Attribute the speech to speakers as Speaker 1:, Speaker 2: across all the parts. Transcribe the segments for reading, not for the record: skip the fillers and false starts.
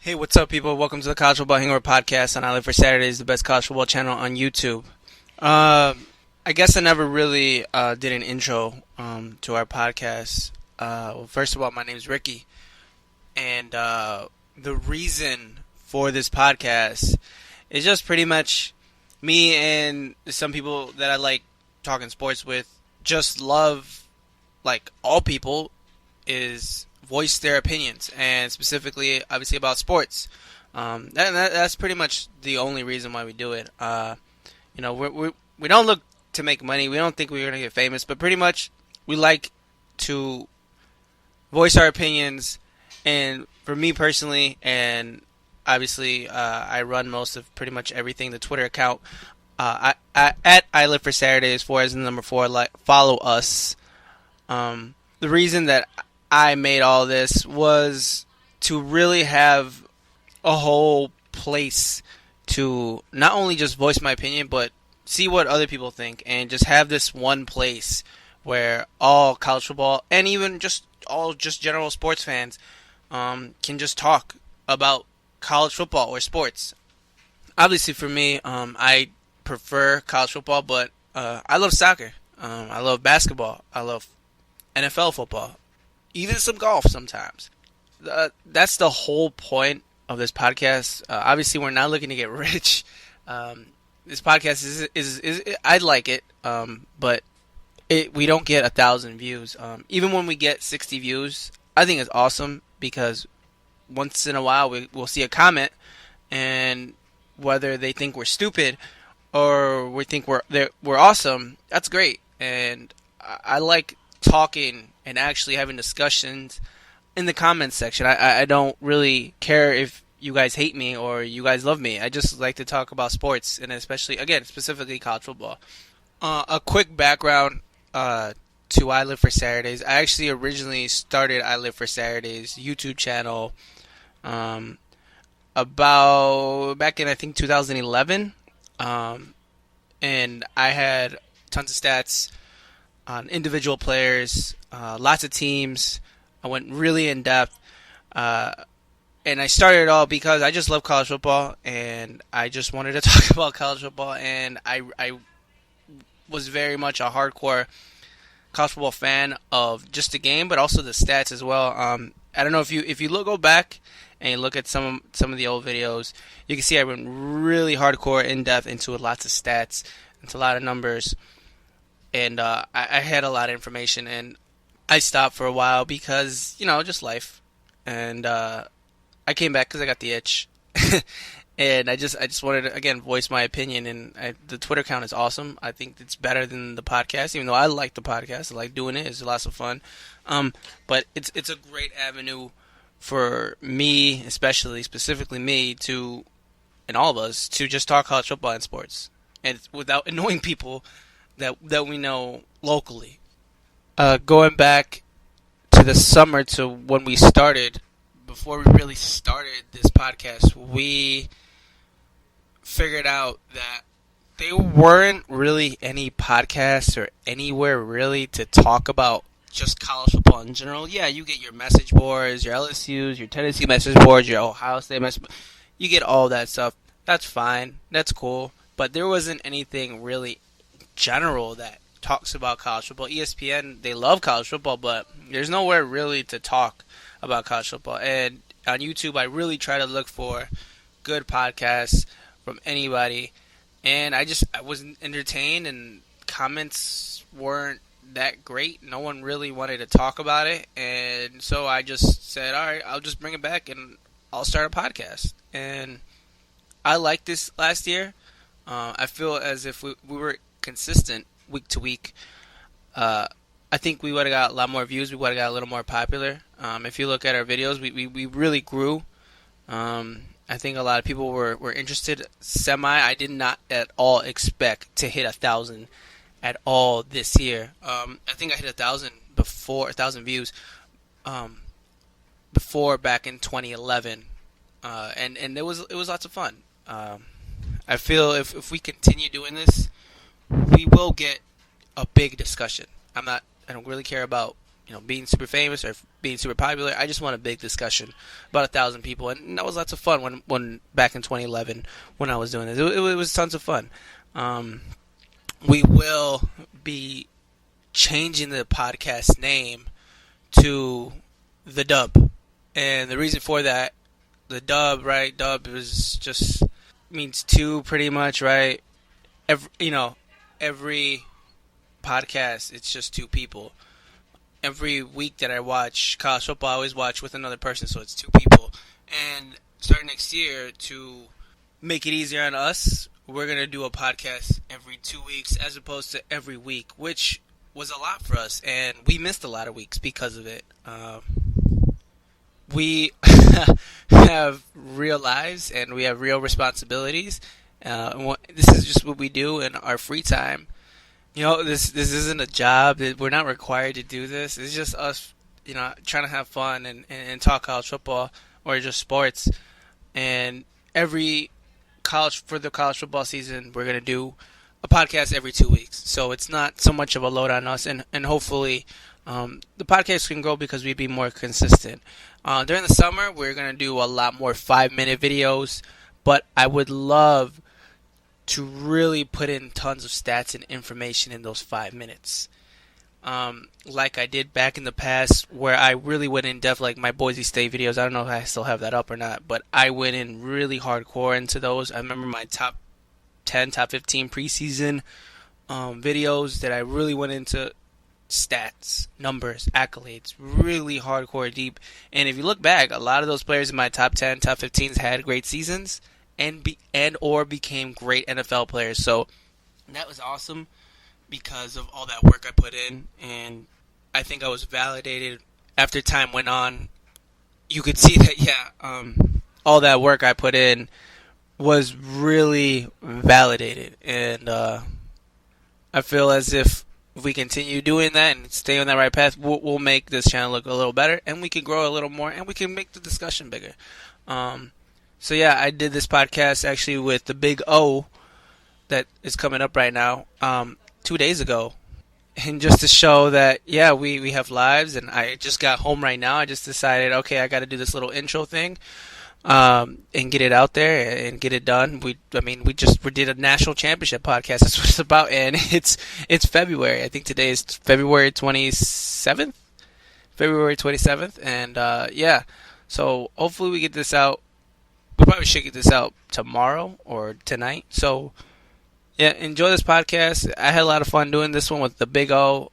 Speaker 1: Hey, what's up, people? Welcome to the College Football Hangover podcast on I Live for Saturdays, the best college football channel on YouTube. Uh, I guess I never really did an intro to our podcast. Well, first of all, my name is Ricky, and the reason for this podcast is just pretty much me and some people that I like talking sports with. Just love, like all people, is voice their opinions, and specifically, obviously, about sports. That's pretty much the only reason why we do it. We don't look to make money. We don't think we're gonna get famous, but pretty much we like to voice our opinions. And for me personally, and obviously, I run most of pretty much everything. The Twitter account, at I Live for Saturdays, 4 as the number 4. Like, follow us. The reason that I made all this was to really have a whole place to not only just voice my opinion, but see what other people think, and just have this one place where all college football and even just all just general sports fans can just talk about college football or sports. Obviously, for me, I prefer college football, but I love soccer. I love basketball. I love NFL football, even some golf sometimes. That's the whole point of this podcast. Obviously, we're not looking to get rich. This podcast is I'd like it, but we don't get 1,000 views. Even when we get 60 views, I think it's awesome, because once in a while we'll see a comment, and whether they think we're stupid or we think we're awesome, that's great. And I like talking and actually having discussions in the comments section. I don't really care if you guys hate me or you guys love me. I just like to talk about sports, and especially, again, specifically college football. A quick background to I Live for Saturdays. I actually originally started I Live for Saturdays YouTube channel about back in, I think, 2011. And I had tons of stats on individual players, lots of teams. I went really in depth, and I started it all because I just love college football, and I just wanted to talk about college football. And I was very much a hardcore college football fan of just the game, but also the stats as well. I don't know if you go back and you look at some of the old videos, you can see I went really hardcore, in depth into lots of stats, into a lot of numbers. And I had a lot of information, and I stopped for a while because, just life. And I came back because I got the itch. And I just wanted to, again, voice my opinion. And the Twitter account is awesome. I think it's better than the podcast, even though I like the podcast. I like doing it. It's lots of fun. But it's a great avenue for me, specifically me, and all of us, to just talk college football and sports, and without annoying people that we know locally. Going back to the summer, to when we started, before we really started this podcast, we figured out that there weren't really any podcasts or anywhere really to talk about just college football in general. Yeah, you get your message boards, your LSU's, your Tennessee message boards, your Ohio State message boards. You get all that stuff. That's fine. That's cool. But there wasn't anything really general that talks about college football. ESPN, they love college football, but there's nowhere really to talk about college football. And on YouTube, I really try to look for good podcasts from anybody, and I wasn't entertained, and comments weren't that great. No one really wanted to talk about it, and so I just said, all right, I'll just bring it back and I'll start a podcast. And I liked this last year. I feel as if we were consistent week to week. I think we would have got a lot more views. We would have got a little more popular. If you look at our videos, we really grew. I think a lot of people were interested. I did not at all expect to hit 1,000 at all this year. I think I hit 1,000 views before, back in 2011, and it was lots of fun. I feel if we continue doing this, we will get a big discussion. I don't really care about being super famous or being super popular. I just want a big discussion, about 1,000 people, and that was lots of fun when back in 2011 when I was doing this. It was tons of fun. We will be changing the podcast name to The Dub, and the reason for that, the dub, right? Dub is just means two, pretty much, right? Every podcast, it's just two people. Every week that I watch college football, I always watch with another person, so it's two people. And starting next year, to make it easier on us, we're going to do a podcast every 2 weeks as opposed to every week, which was a lot for us, and we missed a lot of weeks because of it. We have real lives, and we have real responsibilities. This is just what we do in our free time. This isn't a job. We're not required to do this. It's just us, trying to have fun and talk college football or just sports. And for the college football season, we're going to do a podcast every 2 weeks. So it's not so much of a load on us. And hopefully the podcast can grow because we'd be more consistent. During the summer, we're going to do a lot more 5-minute videos. But I would love to really put in tons of stats and information in those 5 minutes. Like I did back in the past, where I really went in depth, like my Boise State videos. I don't know if I still have that up or not, but I went in really hardcore into those. I remember my top 10, top 15 preseason videos that I really went into stats, numbers, accolades, really hardcore deep. And if you look back, a lot of those players in my top 10, top 15s had great seasons or became great NFL players. So that was awesome because of all that work I put in, and I think I was validated after time went on. You could see that, all that work I put in was really validated, and I feel as if we continue doing that and stay on that right path, we'll make this channel look a little better, and we can grow a little more, and we can make the discussion bigger. So yeah, I did this podcast actually with the Big O that is coming up right now 2 days ago. And just to show that, yeah, we have lives, and I just got home right now. I just decided, okay, I got to do this little intro thing and get it out there and get it done. We did a national championship podcast. That's what it's about, and it's February. I think today is February 27th. And yeah, so hopefully we get this out. We probably should get this out tomorrow or tonight. So, yeah, enjoy this podcast. I had a lot of fun doing this one with the Big O.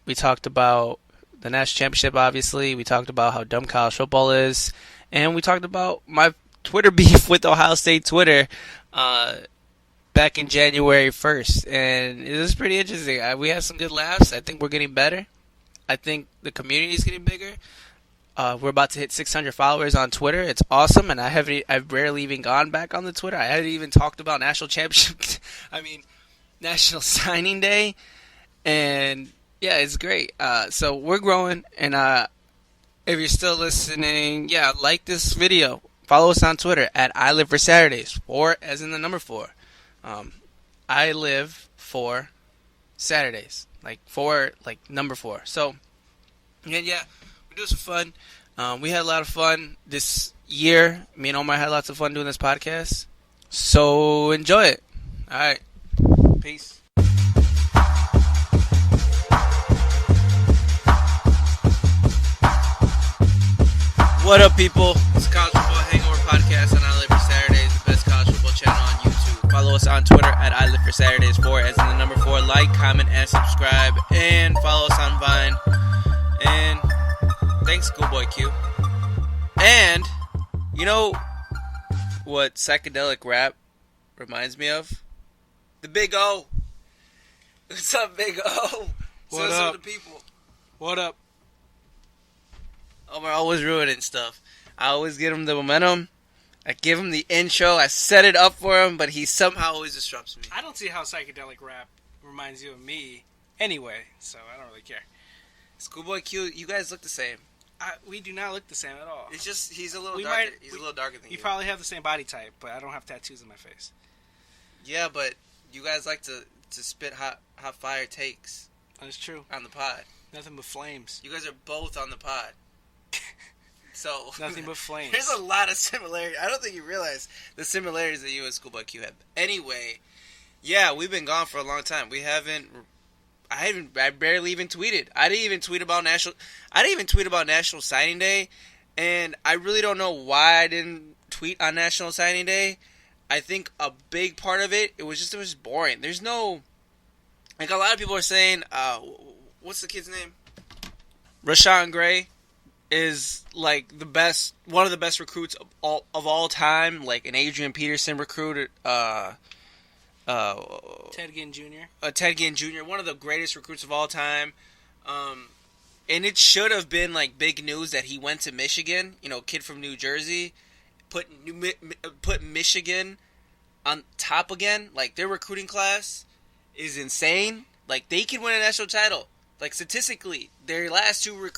Speaker 1: We talked about the national championship, obviously. We talked about how dumb college football is. And we talked about my Twitter beef with Ohio State Twitter back in January 1st. And it was pretty interesting. We had some good laughs. I think we're getting better. I think the community is getting bigger. We're about to hit 600 followers on Twitter. It's awesome, and I've rarely even gone back on the Twitter. I haven't even talked about national championship. National signing day, and yeah, it's great. So we're growing, and if you're still listening, yeah, like this video. Follow us on Twitter at I Live for Saturdays. 4 as in the number 4. I live for Saturdays, like 4, like number 4. So, yeah. We do some fun. We had a lot of fun this year. Me and Omar had lots of fun doing this podcast. So enjoy it. All right. Peace. What up, people? It's College Football Hangover podcast on I Live for Saturdays, the best college football channel on YouTube. Follow us on Twitter at I Live for Saturdays 4 as in the number 4. Like, comment, and subscribe. And follow us on Vine. And thanks, Schoolboy Q. And you know what psychedelic rap reminds me of? The Big O. What's up, Big O?
Speaker 2: What up?
Speaker 1: To the people.
Speaker 2: What up?
Speaker 1: Omar always ruining stuff. I always give him the momentum. I give him the intro. I set it up for him, but he somehow always disrupts me.
Speaker 2: I don't see how psychedelic rap reminds you of me anyway, so I don't really care.
Speaker 1: Schoolboy Q, you guys look the same.
Speaker 2: We do not look the same at all.
Speaker 1: It's just he's a little darker. He's a little darker than you.
Speaker 2: You probably have the same body type, but I don't have tattoos on my face.
Speaker 1: Yeah, but you guys like to spit hot fire takes.
Speaker 2: That's true.
Speaker 1: On the pod.
Speaker 2: Nothing but flames.
Speaker 1: You guys are both on the pod. So
Speaker 2: Nothing but flames.
Speaker 1: There's a lot of similarities. I don't think you realize the similarities that you and Schoolboy Q have. Anyway, yeah, we've been gone for a long time. I barely even tweeted. I didn't even tweet about National Signing Day, and I really don't know why I didn't tweet on National Signing Day. I think a big part of it was boring. There's no, like, a lot of people are saying, what's the kid's name? Rashawn Gray is like one of the best recruits of all time, like an Adrian Peterson recruit.
Speaker 2: Ted Ginn Jr.
Speaker 1: Ted Ginn Jr., one of the greatest recruits of all time. And it should have been like big news that he went to Michigan. Kid from New Jersey, put Michigan on top again. Like, their recruiting class is insane. Like, they can win a national title. Like, statistically, their last two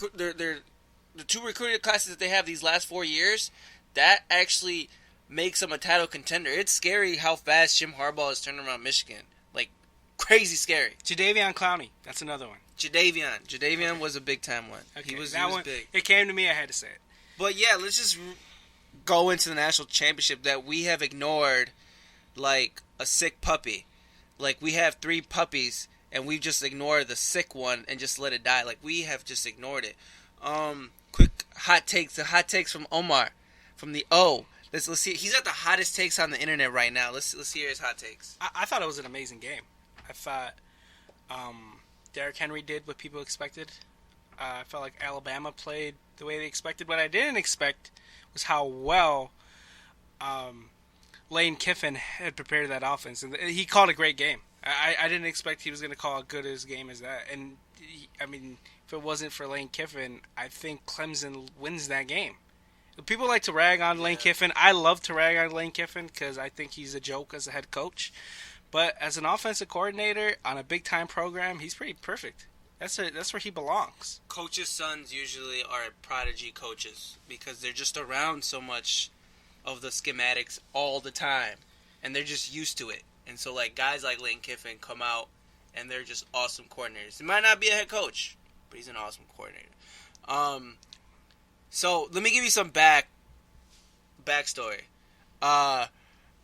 Speaker 1: the two recruiting classes that they have these last 4 years, that actually makes them a title contender. It's scary how fast Jim Harbaugh has turned around Michigan. Like, crazy scary.
Speaker 2: Jadeveon Clowney, that's another one.
Speaker 1: Jadeveon was a big time one.
Speaker 2: Okay,
Speaker 1: He was big.
Speaker 2: It came to me, I had to say it.
Speaker 1: But yeah, let's just go into the national championship that we have ignored like a sick puppy. Like, we have 3 puppies and we've just ignored the sick one and just let it die. Like, we have just ignored it. Quick hot takes. The hot takes from Omar, from the O. Let's see. He's got the hottest takes on the internet right now. Let's hear his hot takes.
Speaker 2: I thought it was an amazing game. I thought Derrick Henry did what people expected. I felt like Alabama played the way they expected. What I didn't expect was how well Lane Kiffin had prepared that offense, and he called a great game. I didn't expect he was going to call a good as game as that. And if it wasn't for Lane Kiffin, I think Clemson wins that game. People like to rag on Lane Kiffin. I love to rag on Lane Kiffin because I think he's a joke as a head coach. But as an offensive coordinator on a big-time program, he's pretty perfect. That's where he belongs.
Speaker 1: Coaches' sons usually are prodigy coaches because they're just around so much of the schematics all the time, and they're just used to it. And so, like, guys like Lane Kiffin come out, and they're just awesome coordinators. He might not be a head coach, but he's an awesome coordinator. So let me give you some backstory. I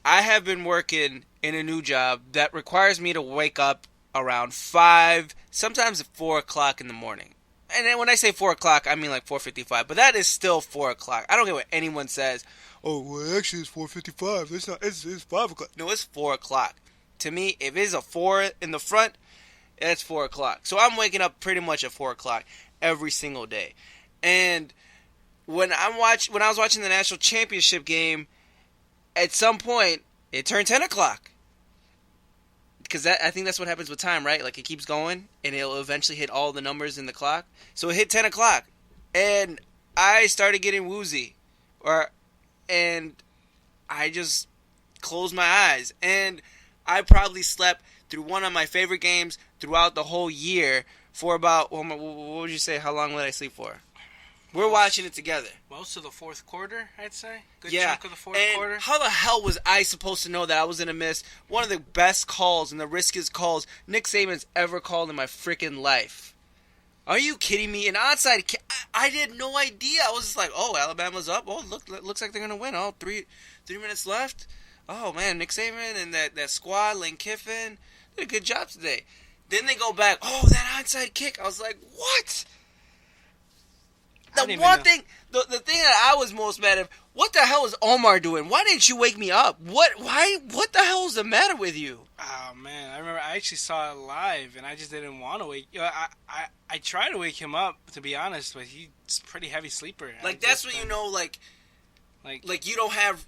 Speaker 1: have been working in a new job that requires me to wake up around 5, sometimes at 4 o'clock in the morning. And then when I say 4 o'clock, I mean like 4:55. But that is still 4 o'clock. I don't care what anyone says. Oh, well, actually it's 4:55. It's 5 o'clock. No, it's 4 o'clock. To me, if it's a 4 in the front, it's 4 o'clock. So I'm waking up pretty much at 4 o'clock every single day. And when I was watching the national championship game, at some point it turned 10 o'clock. Because I think that's what happens with time, right? Like, it keeps going, and it'll eventually hit all the numbers in the clock. So it hit 10 o'clock, and I started getting woozy, and I just closed my eyes, and I probably slept through one of my favorite games throughout the whole year for about, what would you say, how long would I sleep for? We're watching it together.
Speaker 2: Most of the fourth quarter, I'd say. Good
Speaker 1: Yeah.
Speaker 2: chunk of the fourth
Speaker 1: And
Speaker 2: quarter.
Speaker 1: how the hell was I supposed to know that I was going to miss one of the best calls and the riskiest calls Nick Saban's ever called in my freaking life? Are you kidding me? An onside kick. I had no idea. I was just like, oh, Alabama's up. Oh, looks like they're going to win. Oh, 3 minutes left. Oh, man, Nick Saban and that squad, Lane Kiffin, did a good job today. Then they go back. Oh, that onside kick. I was like, what? The thing that I was most mad at, what the hell is Omar doing? Why didn't you wake me up? What the hell is the matter with you?
Speaker 2: Oh, man, I remember I actually saw it live, and I just didn't want to wake. I tried to wake him up, to be honest, but he's a pretty heavy sleeper.
Speaker 1: Like, that's when you know, like you don't have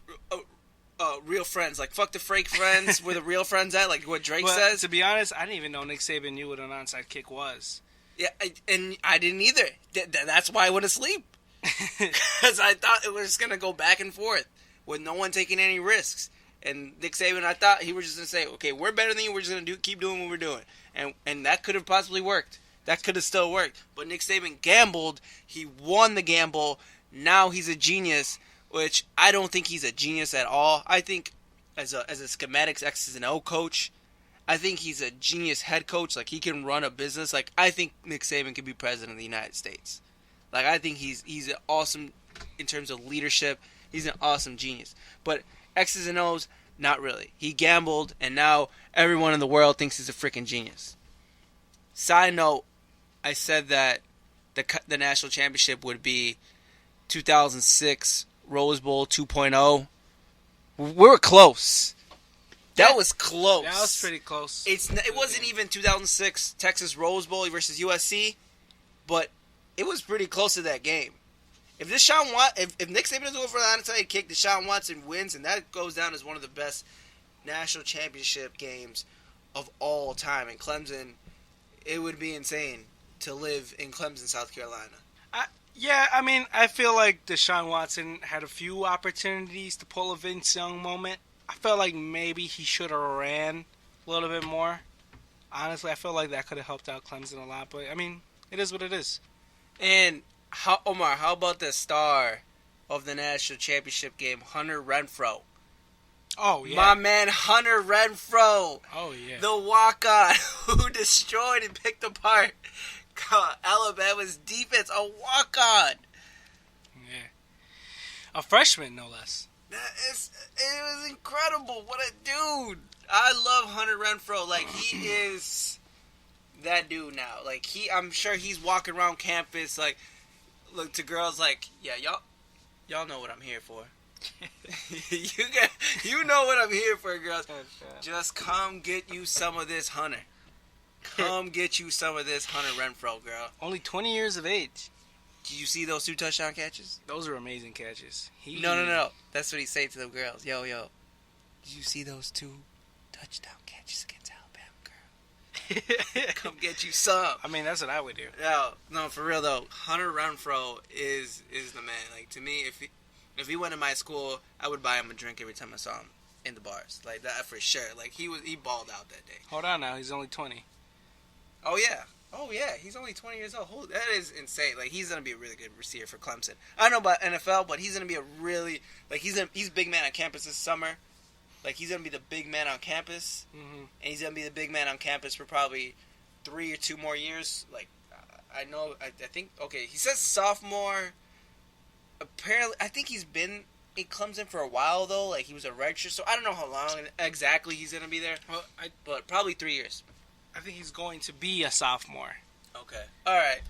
Speaker 1: real friends. Like, fuck the fake friends, where the real friends at, like what Drake says.
Speaker 2: To be honest, I didn't even know Nick Saban knew what an onside kick was.
Speaker 1: Yeah, and I didn't either. That's why I went to sleep. Because I thought it was just going to go back and forth with no one taking any risks. And Nick Saban, I thought he was just going to say, okay, we're better than you. We're just going to keep doing what we're doing. And that could have possibly worked. That could have still worked. But Nick Saban gambled. He won the gamble. Now he's a genius, which I don't think he's a genius at all. I think as a schematics X's and O coach, I think he's a genius head coach. Like, he can run a business. Like, I think Nick Saban can be president of the United States. Like, I think he's an awesome, in terms of leadership, he's an awesome genius. But X's and O's, not really. He gambled, and now everyone in the world thinks he's a freaking genius. Side note, I said that the national championship would be 2006 Rose Bowl 2.0. We were close. That was close.
Speaker 2: That was pretty close.
Speaker 1: It wasn't even 2006 Texas Rose Bowl versus USC, but it was pretty close to that game. If Nick Saban doesn't go for the onside kick, Deshaun Watson wins, and that goes down as one of the best national championship games of all time. In Clemson, it would be insane to live in Clemson, South Carolina.
Speaker 2: I feel like Deshaun Watson had a few opportunities to pull a Vince Young moment. I felt like maybe he should have ran a little bit more. Honestly, I feel like that could have helped out Clemson a lot. But, I mean, it is what it is.
Speaker 1: And, Omar, how about the star of the national championship game, Hunter Renfrow?
Speaker 2: Oh, yeah.
Speaker 1: My man, Hunter Renfrow.
Speaker 2: Oh, yeah.
Speaker 1: The walk-on who destroyed and picked apart Alabama's defense. A walk-on.
Speaker 2: Yeah. A freshman, no less.
Speaker 1: It was incredible. What a dude. I love Hunter Renfrow. Like, he is that dude now. Like, I'm sure he's walking around campus, like, look to girls like, yeah, y'all know what I'm here for. You know what I'm here for, girls. Just come get you some of this Hunter. Come get you some of this Hunter Renfrow, girl.
Speaker 2: Only 20 years of age.
Speaker 1: Did you see those 2 touchdown catches?
Speaker 2: Those are amazing catches.
Speaker 1: No. That's what he said to the girls. Yo. Did you see those 2 touchdown catches against Alabama, girl? Come get you some.
Speaker 2: I mean, that's what I would do.
Speaker 1: No, for real though. Hunter Renfrow is the man. Like, to me, if he went to my school, I would buy him a drink every time I saw him in the bars. Like, that for sure. Like, he balled out that day.
Speaker 2: Hold on now, he's only 20.
Speaker 1: Oh yeah, he's only 20 years old. That is insane. Like, he's gonna be a really good receiver for Clemson. I don't know about NFL, but he's gonna be a really, like, he's big man on campus this summer. Like, he's gonna be the big man on campus, and he's gonna be the big man on campus for probably 3 or 2 more years. Like, I think. Okay, he says sophomore. Apparently, I think he's been in Clemson for a while though. Like, he was a redshirt, so I don't know how long exactly he's gonna be there.
Speaker 2: Well,
Speaker 1: but probably 3 years.
Speaker 2: I think he's going to be a sophomore.
Speaker 1: Okay. All right.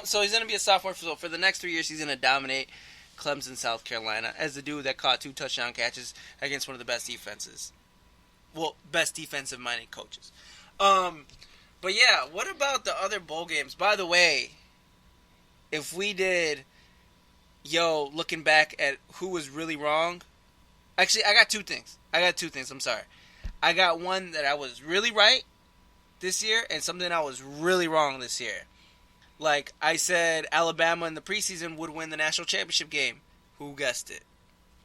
Speaker 1: So he's going to be a sophomore. So for the next 3 years, he's going to dominate Clemson, South Carolina, as the dude that caught 2 touchdown catches against one of the best defenses. Well, best defensive-minded coaches. But yeah, what about the other bowl games? By the way, if we did, looking back at who was really wrong. Actually, I got 2 things. I'm sorry. I got one that I was really right this year, and something I was really wrong this year. Like, I said Alabama in the preseason would win the national championship game. Who guessed it?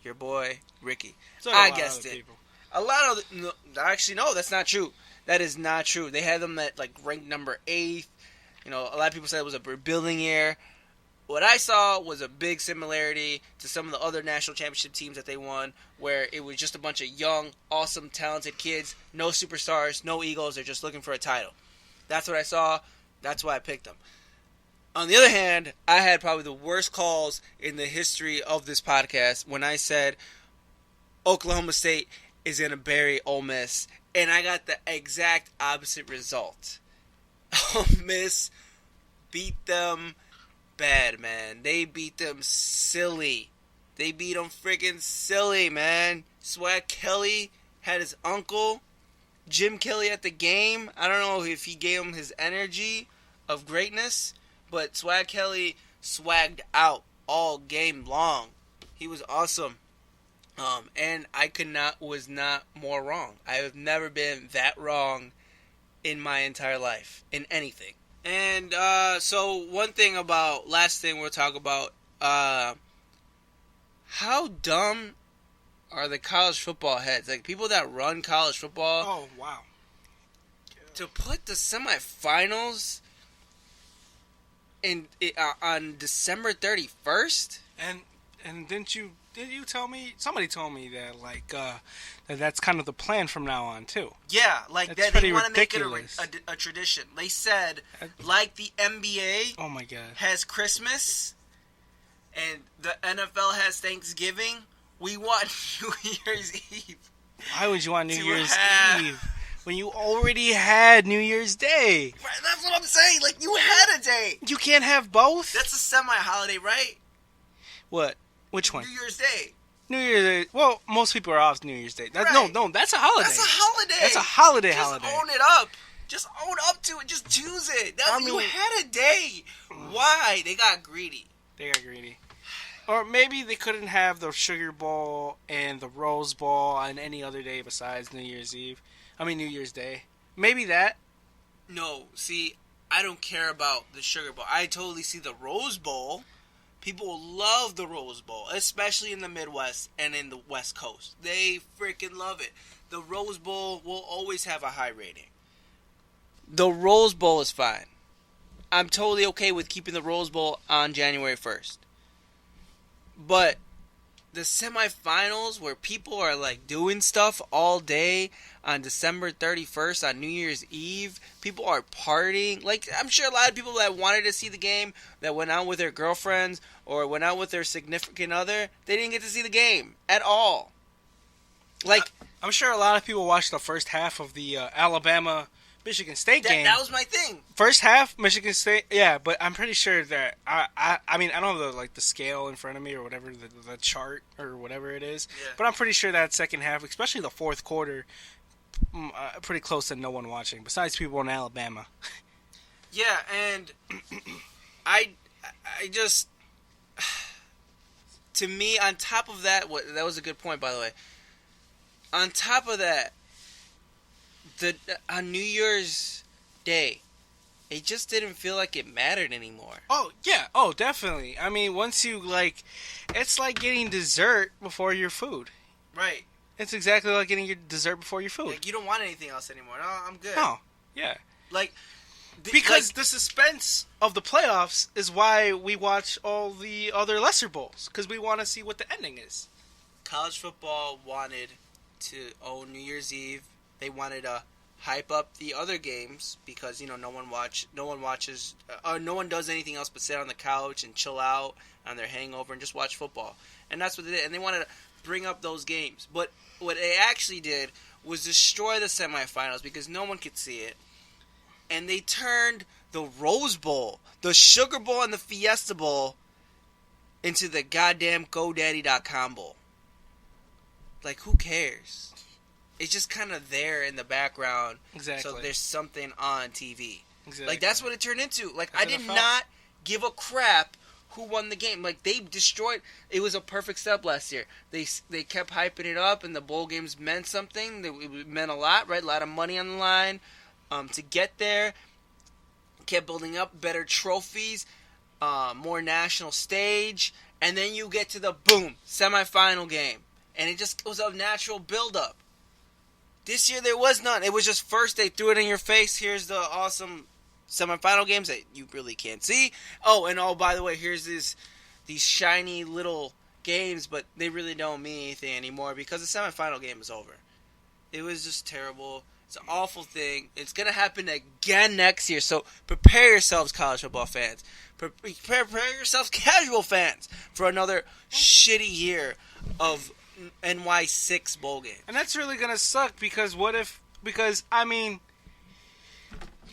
Speaker 1: Your boy, Ricky. I guessed it. A lot of... No, actually, no, that's not true. That is not true. They had them at, like, ranked number 8th. A lot of people said it was a rebuilding year. What I saw was a big similarity to some of the other national championship teams that they won, where it was just a bunch of young, awesome, talented kids, no superstars, no egos. They're just looking for a title. That's what I saw. That's why I picked them. On the other hand, I had probably the worst calls in the history of this podcast when I said Oklahoma State is going to bury Ole Miss, and I got the exact opposite result. Ole Miss beat them bad, man. They beat them silly. They beat them freaking silly, man. Swag Kelly had his uncle, Jim Kelly, at the game. I don't know if he gave him his energy of greatness, but Swag Kelly swagged out all game long. He was awesome. And I was not more wrong. I have never been that wrong in my entire life, in anything. And so last thing we'll talk about, how dumb are the college football heads? Like, people that run college football.
Speaker 2: Oh, wow.
Speaker 1: To put the semifinals on December 31st?
Speaker 2: And didn't you did you tell me? Somebody told me that that's kind of the plan from now on too.
Speaker 3: Yeah, like
Speaker 2: That's
Speaker 3: they
Speaker 2: pretty
Speaker 3: want to make it
Speaker 2: ridiculous.
Speaker 3: a tradition. They said, like the NBA
Speaker 2: Oh my god.
Speaker 3: has Christmas and the NFL has Thanksgiving, we want New Year's Eve.
Speaker 2: Why would you want New
Speaker 3: To
Speaker 2: Year's
Speaker 3: have-
Speaker 2: Eve when you already had New Year's Day?
Speaker 3: Right, that's what I'm saying. Like, you had a day.
Speaker 2: You can't have both?
Speaker 3: That's a semi-holiday, right?
Speaker 2: What? Which one?
Speaker 3: New Year's Day.
Speaker 2: New Year's Day. Well, most people are off New Year's Day.
Speaker 3: Right.
Speaker 2: No, that's a holiday.
Speaker 3: That's a holiday.
Speaker 2: That's a holiday.
Speaker 3: Just own it up. Just own up to it. Just choose it. You had a day. Why? They got greedy.
Speaker 2: They got greedy. Or maybe they couldn't have the Sugar Bowl and the Rose Bowl on any other day besides New Year's Day. Maybe that.
Speaker 3: No, see, I don't care about the Sugar Bowl. I totally see the Rose Bowl. People love the Rose Bowl, especially in the Midwest and in the West Coast. They freaking love it. The Rose Bowl will always have a high rating.
Speaker 1: The Rose Bowl is fine. I'm totally okay with keeping the Rose Bowl on January 1st. But the semifinals where people are like doing stuff all day on December 31st on New Year's Eve, people are partying. Like, I'm sure a lot of people that wanted to see the game, that went out with their girlfriends or went out with their significant other, they didn't get to see the game at all. Like,
Speaker 2: I'm sure a lot of people watched the first half of the Alabama-Michigan State game.
Speaker 3: That was my thing.
Speaker 2: First half, Michigan State, yeah, but I'm pretty sure that I mean, I don't have the scale in front of me or whatever, the chart or whatever it is,
Speaker 3: Yeah.
Speaker 2: but I'm pretty sure that second half, especially the fourth quarter, pretty close to no one watching besides people in Alabama.
Speaker 3: Yeah, and I just,
Speaker 1: to me, on top of that, that was a good point, by the way. On top of that, on New Year's Day, it just didn't feel like it mattered anymore.
Speaker 2: Oh, yeah. Oh, definitely. I mean, once you, it's like getting dessert before your food.
Speaker 3: right.
Speaker 2: It's exactly like getting your dessert before your food.
Speaker 3: Like, you don't want anything else anymore. No, I'm good.
Speaker 2: No. Yeah.
Speaker 3: Like,
Speaker 2: Because the suspense of the playoffs is why we watch all the other lesser bowls. Because we want to see what the ending is.
Speaker 1: College football wanted to own New Year's Eve. They wanted to hype up the other games because no one watches, no one does anything else but sit on the couch and chill out on their hangover and just watch football. And that's what they did. And they wanted to bring up those games. But what they actually did was destroy the semifinals because no one could see it. And they turned the Rose Bowl, the Sugar Bowl, and the Fiesta Bowl into the goddamn GoDaddy.com Bowl. Like, who cares? It's just kind of there in the background.
Speaker 2: Exactly.
Speaker 1: So there's something on TV.
Speaker 2: Exactly.
Speaker 1: Like, that's what it turned into. Like,
Speaker 2: That's
Speaker 1: I did
Speaker 2: NFL.
Speaker 1: not give a crap who won the game. Like, they destroyed. It was a perfect step last year. They kept hyping it up, and the bowl games meant something. It meant a lot, right? A lot of money on the line to get there. Kept building up better trophies, more national stage, and then you get to the boom semifinal game, and it just was a natural build-up. This year there was none. It was just first they threw it in your face. Here's the awesome semifinal games that you really can't see. Oh, by the way, here's these shiny little games, but they really don't mean anything anymore because the semifinal game is over. It was just terrible. It's an awful thing. It's going to happen again next year. So prepare yourselves, college football fans. Prepare yourselves, casual fans, for another shitty year of NY6 bowl game.
Speaker 2: And that's really going to suck because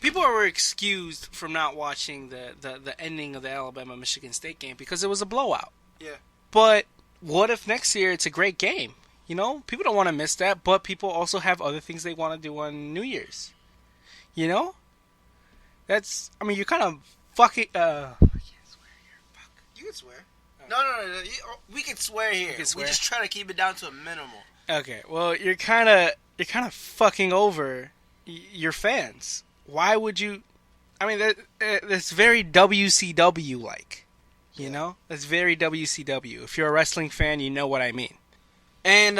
Speaker 2: people were excused from not watching the ending of the Alabama-Michigan State game because it was a blowout.
Speaker 3: Yeah.
Speaker 2: But what if next year it's a great game? People don't want to miss that, but people also have other things they want to do on New Year's. You're kind of fucking... I can't swear here. Fuck.
Speaker 3: You can swear. No. We can swear here.
Speaker 2: can swear.
Speaker 3: We just try to keep it down to a minimal.
Speaker 2: Okay, well, you're kind of fucking over your fans. Why would you... I mean, that's very WCW-like. That's very WCW. If you're a wrestling fan, you know what I mean.
Speaker 1: And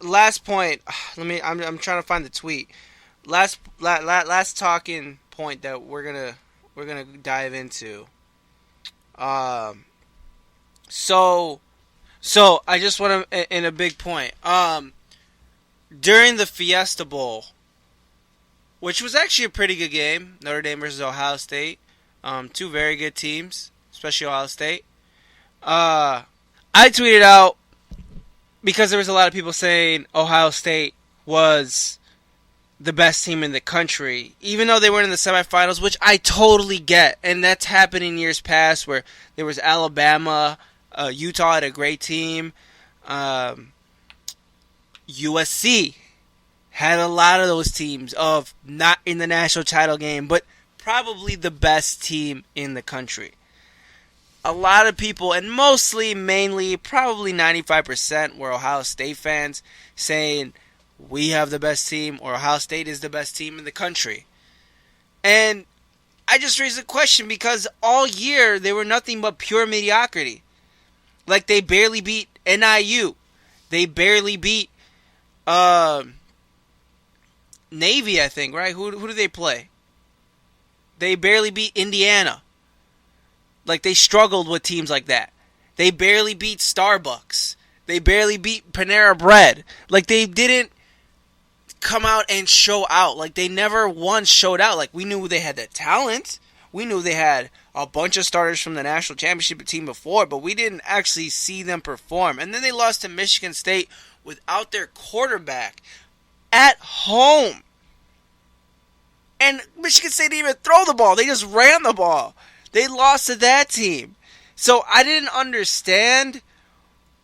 Speaker 1: last point, I'm trying to find the tweet. Last talking point that we're gonna dive into. So So I just want to, in a big point. During the Fiesta Bowl, which was actually a pretty good game, Notre Dame versus Ohio State, two very good teams, especially Ohio State. I tweeted out because there was a lot of people saying Ohio State was the best team in the country, even though they weren't in the semifinals, which I totally get, and that's happened in years past where there was Alabama, Utah had a great team, USC had a lot of those teams of not in the national title game, but probably the best team in the country. A lot of people, and mainly, probably 95% were Ohio State fans saying we have the best team or Ohio State is the best team in the country. And I just raised a question because all year they were nothing but pure mediocrity. Like they barely beat NIU. They barely beat Navy, I think, right? Who do they play? They barely beat Indiana. Like, they struggled with teams like that. They barely beat Starbucks. They barely beat Panera Bread. Like, they didn't come out and show out. Like, they never once showed out. Like, we knew they had the talent. We knew they had a bunch of starters from the national championship team before, but we didn't actually see them perform. And then they lost to Michigan State without their quarterback at home. And Michigan State didn't even throw the ball. They just ran the ball. They lost to that team. So I didn't understand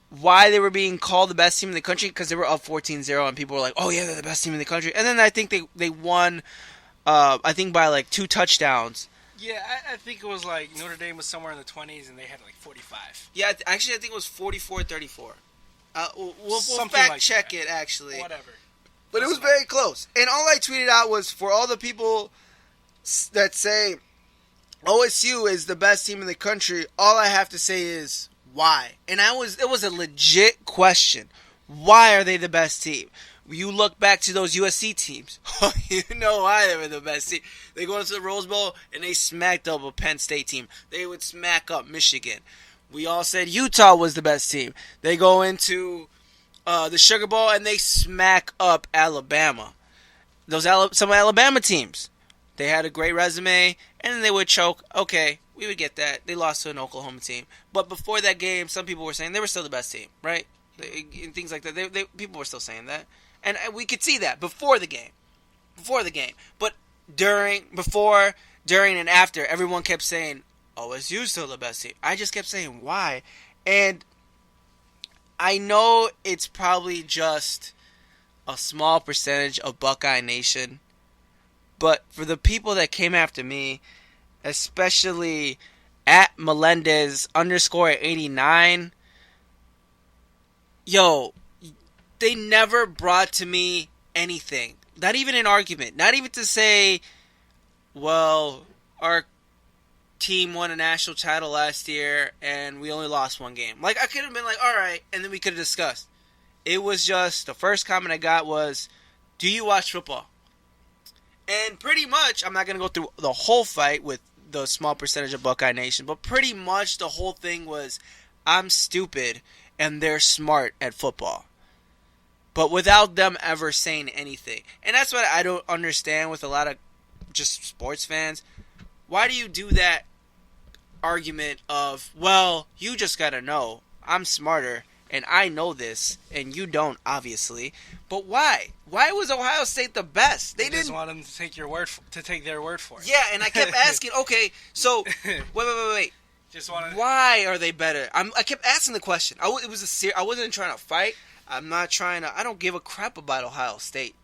Speaker 1: why they were being called the best team in the country because they were up 14-0 and people were like, oh yeah, they're the best team in the country. And then I think they won, I think by like 2 touchdowns.
Speaker 2: Yeah, I think it was like Notre Dame was somewhere in the 20s and they had like 45.
Speaker 1: Yeah, actually I think it was 44-34. We'll
Speaker 2: Something
Speaker 1: fact
Speaker 2: like
Speaker 1: check
Speaker 2: that.
Speaker 1: it actually.
Speaker 2: Whatever.
Speaker 1: But it was very close. And all I tweeted out was for all the people that say OSU is the best team in the country, all I have to say is why. And it was a legit question. Why are they the best team? You look back to those USC teams. You know why they were the best team. They go into the Rose Bowl and they smacked up a Penn State team. They would smack up Michigan. We all said Utah was the best team. They go into the Sugar Bowl and they smack up Alabama. Some Alabama teams. They had a great resume, and then they would choke. Okay, we would get that. They lost to an Oklahoma team. But before that game, some people were saying they were still the best team, right? And things like that. People were still saying that. And we could see that before the game. But before, during, and after, everyone kept saying, OSU's still the best team. I just kept saying, why? And I know it's probably just a small percentage of Buckeye Nation. But for the people that came after me, especially at Melendez _89, yo, they never brought to me anything. Not even an argument. Not even to say, well, our team won a national title last year and we only lost one game. Like, I could have been like, all right, and then we could have discussed. It was just, the first comment I got was, do you watch football? And pretty much, I'm not going to go through the whole fight with the small percentage of Buckeye Nation, but pretty much the whole thing was, I'm stupid and they're smart at football. But without them ever saying anything. And that's what I don't understand with a lot of just sports fans. Why do you do that argument of, well, you just got to know, I'm smarter and I know this, and you don't, obviously. But why? Why was Ohio State the best?
Speaker 2: They just want them to take their word for it.
Speaker 1: Yeah, and I kept asking, okay, so wait.
Speaker 2: Just wanted.
Speaker 1: Why are they better? I kept asking the question. I wasn't trying to fight. I'm not trying to. I don't give a crap about Ohio State,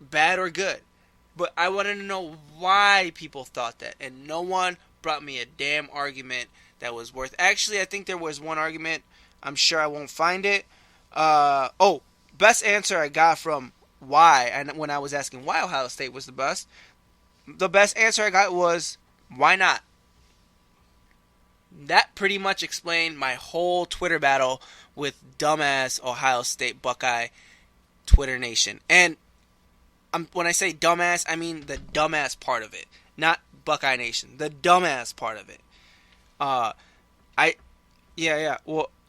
Speaker 1: bad or good. But I wanted to know why people thought that, and no one brought me a damn argument that was worth. Actually, I think there was one argument. I'm sure I won't find it. Best answer I got from why, and when I was asking why Ohio State was the best answer I got was, why not? That pretty much explained my whole Twitter battle with dumbass Ohio State Buckeye Twitter Nation. And when I say dumbass, I mean the dumbass part of it, not Buckeye Nation. The dumbass part of it. Well,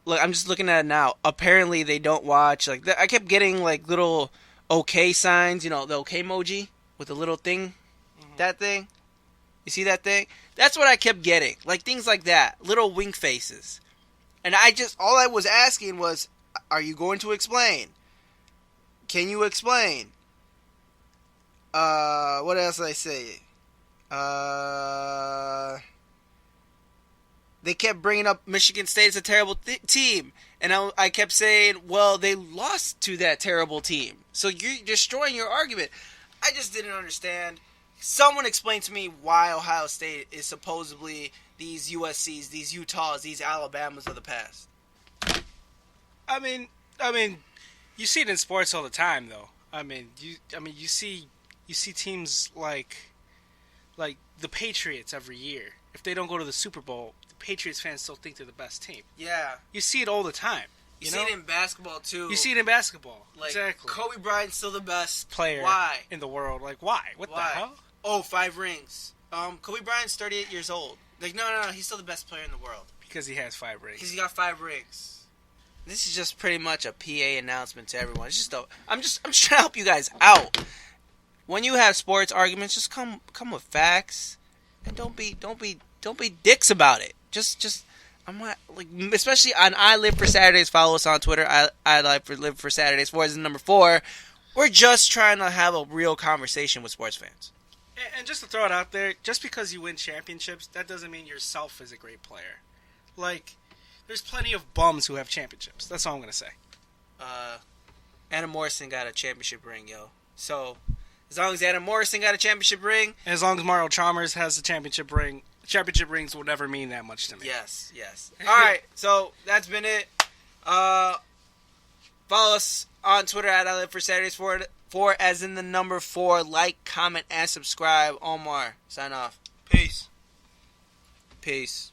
Speaker 1: look, I'm just looking at it now. Apparently, they don't watch. Like, I kept getting like little okay signs. You know, the okay emoji with the little thing. That thing. You see that thing? That's what I kept getting. Like things like that, little wink faces. And all I was asking was, are you going to explain? Can you explain? What else did I say? They kept bringing up Michigan State as a terrible team. And I kept saying, well, they lost to that terrible team. So you're destroying your argument. I just didn't understand. Someone explain to me why Ohio State is supposedly these USCs, these Utahs, these Alabamas of the past.
Speaker 2: I mean, you see it in sports all the time, though. You see teams like the Patriots every year. If they don't go to the Super Bowl, the Patriots fans still think they're the best team.
Speaker 1: Yeah.
Speaker 2: You see it all the time.
Speaker 3: You see it in basketball, too.
Speaker 2: You see it in basketball.
Speaker 3: Like,
Speaker 2: exactly.
Speaker 3: Kobe Bryant's still the best
Speaker 2: player
Speaker 3: why?
Speaker 2: In the world. Like, why? What the hell?
Speaker 3: Oh, 5 rings. Kobe Bryant's 38 years old. Like, no, he's still the best player in the world.
Speaker 2: Because he has 5 rings.
Speaker 3: Because he got 5 rings.
Speaker 1: This is just pretty much a PA announcement to everyone. It's just I'm just trying to help you guys out. When you have sports arguments, just come with facts, and don't be dicks about it. Just I'm not like, especially on I Live for Saturdays. Follow us on Twitter. I live for Saturdays. 4 is the number 4. We're just trying to have a real conversation with sports fans.
Speaker 2: And just to throw it out there, just because you win championships, that doesn't mean yourself is a great player. Like, there's plenty of bums who have championships. That's all I'm gonna say.
Speaker 1: Adam Morrison got a championship ring, yo. So as long as Adam Morrison got a championship ring,
Speaker 2: and as long as Mario Chalmers has a championship ring, championship rings will never mean that much to me.
Speaker 1: Yes. All right, so that's been it. Follow us on Twitter at I Live for Saturdays 4 as in the number 4. Like, comment, and subscribe. Omar, sign off.
Speaker 3: Peace.
Speaker 1: Peace.